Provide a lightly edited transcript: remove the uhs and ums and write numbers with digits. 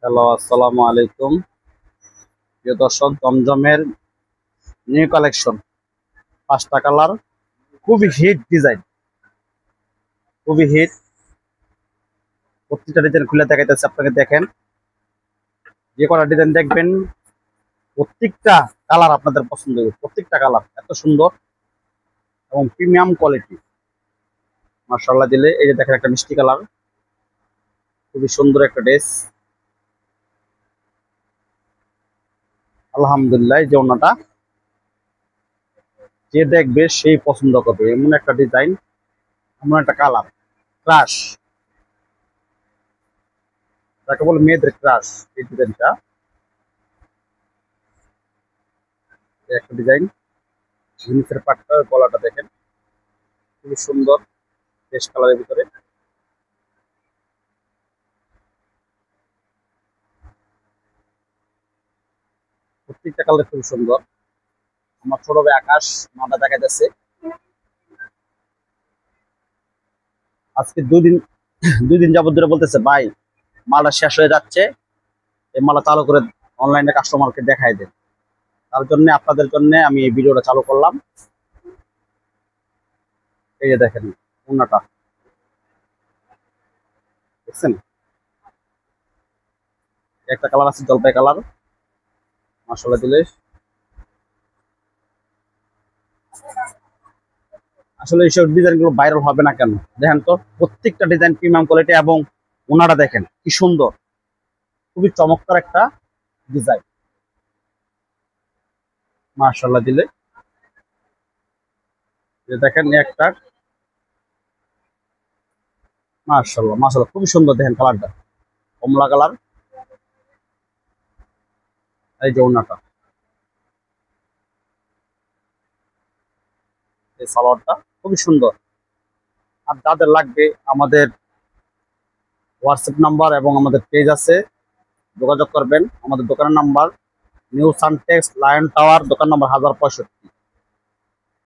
Hello, আসসালামু আলাইকুম। প্রিয় দর্শক, জমজমের নিউ কালেকশন 5টা কালার, খুবই হিট ডিজাইন, খুবই হিট। প্রত্যেকটা ডিজাইন খুলে দেখাইতেছে আপনাকে। দেখেন, যে কটা ডিজাইন দেখবেন প্রত্যেকটা কালার আপনাদের পছন্দ হবে। প্রত্যেকটা কালার এত সুন্দর এবং প্রিমিয়াম কোয়ালিটি, মাশাআল্লাহ দিলে। এই যে দেখেন, একটা মিষ্টি কালার, খুবই সুন্দর একটা ড্রেস। আলহামদুলিল্লাহ, এই যে ওড়নাটা যে দেখবে সেই পছন্দ করবে, এমন একটা ডিজাইন, এমন একটা কালার। ক্রাশ, যাকে বলে মেয়েদের ক্রাশ, এই ডিজাইনটা। একটা ডিজাইন, জিন্সের পাটটা, গলাটা দেখেন খুবই সুন্দর, বেশ কালারের ভিতরে। প্রত্যেকটা কালার খুবই সুন্দর। আমার ছোট ভাই আকাশ মালটা দেখা যাচ্ছে। আজকে দুই দিন যাবত ধরে বলতেছে, ভাই মালটা শেষ হয়ে যাচ্ছে, এই মালটা চালু করে অনলাইনে কাস্টমারকে দেখাই দেন। তার জন্য, আপনাদের জন্য আমি এই ভিডিওটা চালু করলাম। এই যে দেখেন ওড়নাটা, দেখছেন? একটা কালার আছে জলপাই কালার, মাশাআল্লাহ দিলে। আসলে এইসব ডিজাইন গুলো ভাইরাল হবে না কেন? দেখেন তো, প্রত্যেকটা ডিজাইন প্রিমিয়াম কোয়ালিটি, এবং ওনাটা দেখেন কি সুন্দর, খুবই চমৎকার একটা ডিজাইন, মাশাআল্লাহ দিলে। যে দেখেন একটা, মাশাআল্লাহ মাশাআল্লাহ, খুবই সুন্দর। দেখেন কালারটা কমলা কালার। এই যে ওড়নাটা, এই সালোয়ারটা খুবই সুন্দর। আর যাদের লাগবে, আমাদের হোয়াটসঅ্যাপ নাম্বার এবং আমাদের পেজ আছে, যোগাযোগ করবেন। আমাদের দোকানের number new Suntex lion tower, দোকান নাম্বার 1065।